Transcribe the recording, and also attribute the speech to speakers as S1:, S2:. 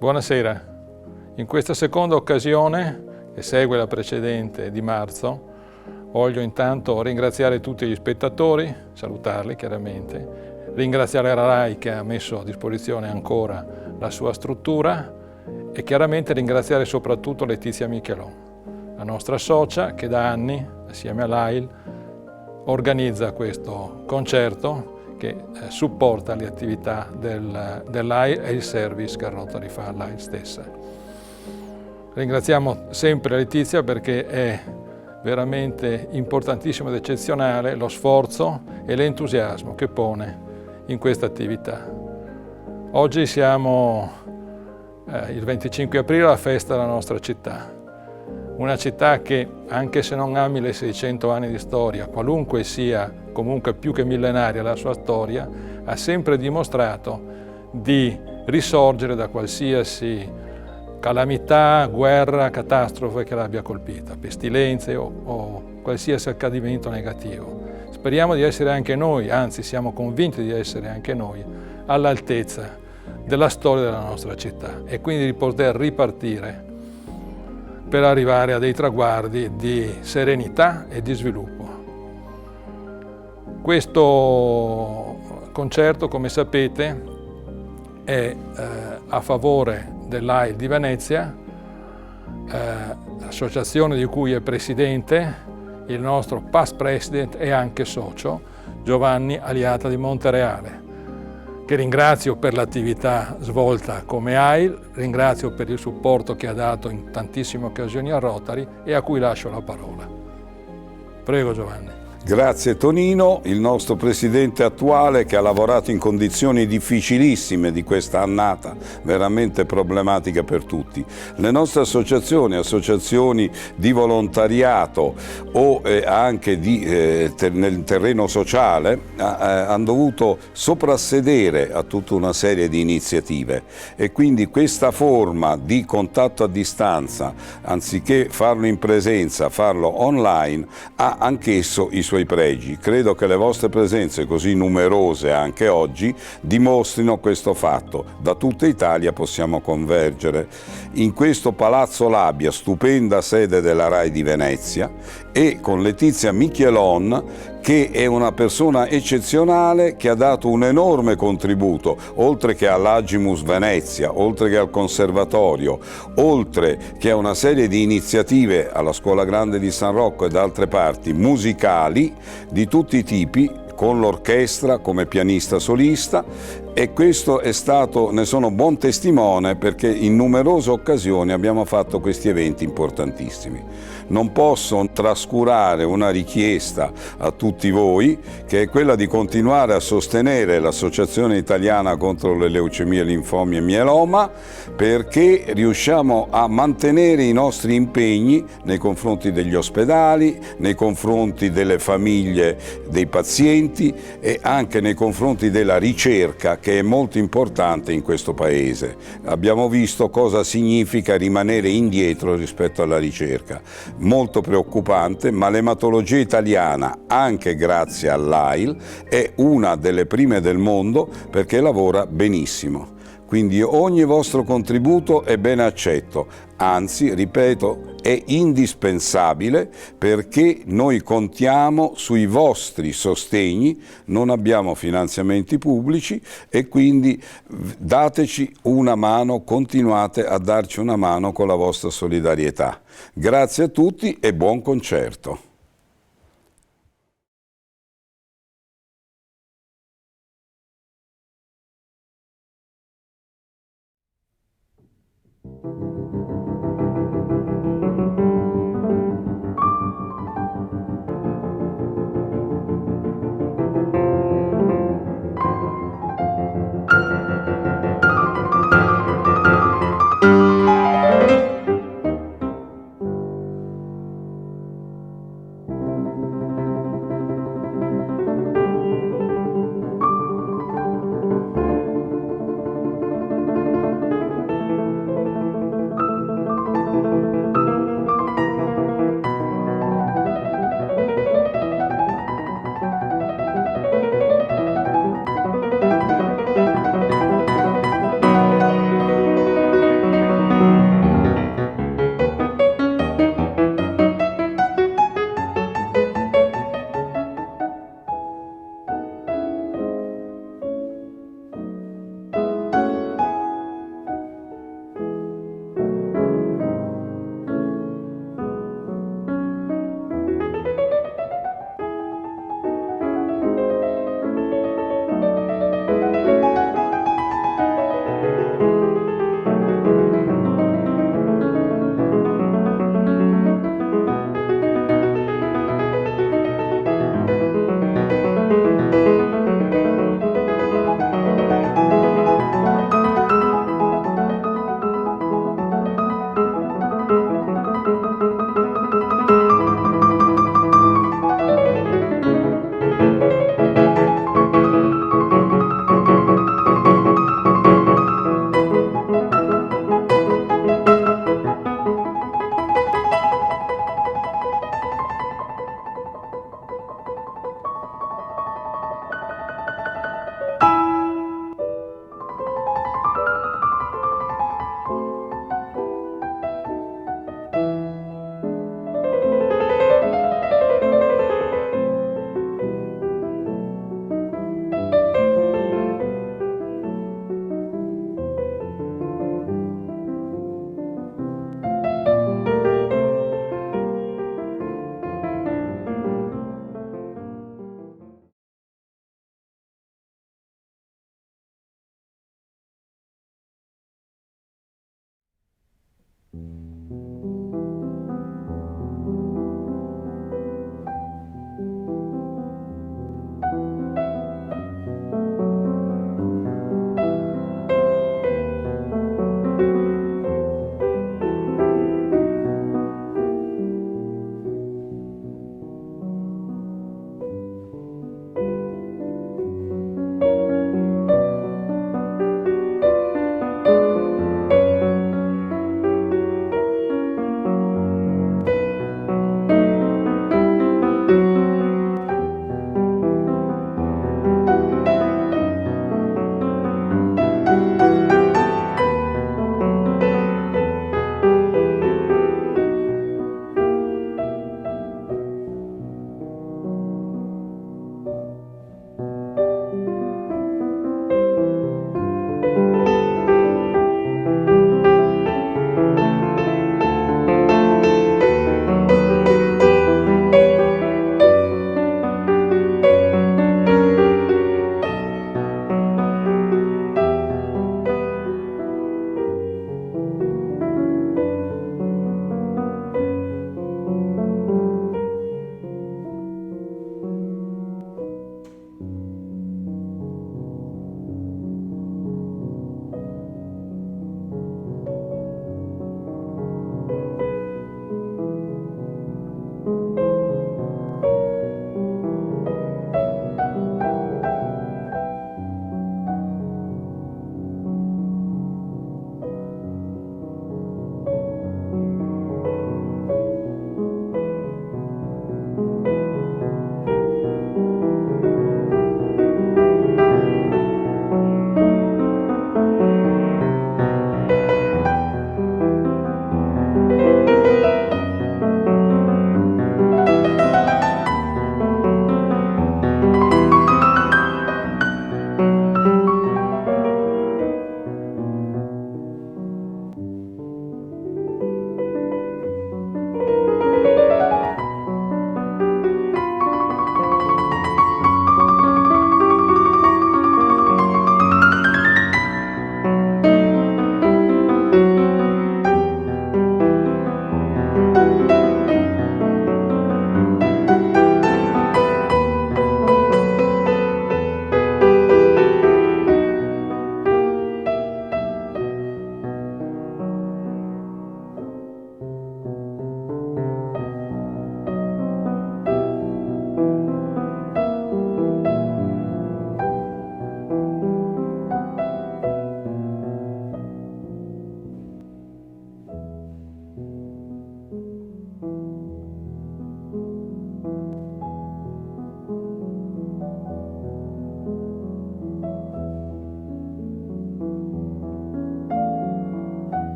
S1: Buonasera. In questa seconda occasione, che segue la precedente di marzo, voglio intanto ringraziare tutti gli spettatori, salutarli chiaramente, ringraziare la RAI che ha messo a disposizione ancora la sua struttura e chiaramente ringraziare soprattutto Letizia Michelon, la nostra socia che da anni, assieme all'AIL, organizza questo concerto che supporta le attività dell'AIL e il service che Rotary fa all'AIL stessa. Ringraziamo sempre Letizia perché è veramente importantissimo ed eccezionale lo sforzo e l'entusiasmo che pone in questa attività. Oggi siamo il 25 aprile alla festa della nostra città. Una città che, anche se non ami le 600 anni di storia, qualunque sia comunque più che millenaria la sua storia, ha sempre dimostrato di risorgere da qualsiasi calamità, guerra, catastrofe che l'abbia colpita, pestilenze o qualsiasi accadimento negativo. Speriamo di essere anche noi, anzi siamo convinti di essere anche noi, all'altezza della storia della nostra città e quindi di poter ripartire per arrivare a dei traguardi di serenità e di sviluppo. Questo concerto, come sapete, è a favore dell'AIL di Venezia, associazione di cui è presidente il nostro past president e anche socio Giovanni Aliata di Montereale, che ringrazio per l'attività svolta come AIL, ringrazio per il supporto che ha dato in tantissime occasioni a Rotary e a cui lascio la parola. Prego Giovanni.
S2: Grazie Tonino, il nostro presidente attuale che ha lavorato in condizioni difficilissime di questa annata, veramente problematica per tutti. Le nostre associazioni di volontariato o anche nel terreno sociale hanno dovuto soprassedere a tutta una serie di iniziative e quindi questa forma di contatto a distanza, anziché farlo in presenza, farlo online, ha anch'esso i suoi pregi. Credo che le vostre presenze così numerose anche oggi dimostrino questo fatto. Da tutta Italia possiamo convergere in questo Palazzo Labia, stupenda sede della RAI di Venezia, e con Letizia Michelon, che è una persona eccezionale che ha dato un enorme contributo, oltre che all'Agimus Venezia, oltre che al Conservatorio, oltre che a una serie di iniziative alla Scuola Grande di San Rocco e da altre parti, musicali di tutti i tipi, con l'orchestra come pianista solista, e questo è stato, ne sono buon testimone perché in numerose occasioni abbiamo fatto questi eventi importantissimi. Non posso trascurare una richiesta a tutti voi, che è quella di continuare a sostenere l'Associazione Italiana contro le leucemie, linfomi e mieloma, perché riusciamo a mantenere i nostri impegni nei confronti degli ospedali, nei confronti delle famiglie dei pazienti e anche nei confronti della ricerca, che è molto importante in questo Paese. Abbiamo visto cosa significa rimanere indietro rispetto alla ricerca. Molto preoccupante, ma l'ematologia italiana, anche grazie all'AIL, è una delle prime del mondo perché lavora benissimo. Quindi ogni vostro contributo è ben accetto, anzi, ripeto, è indispensabile perché noi contiamo sui vostri sostegni, non abbiamo finanziamenti pubblici e quindi dateci una mano, continuate a darci una mano con la vostra solidarietà. Grazie a tutti e buon concerto.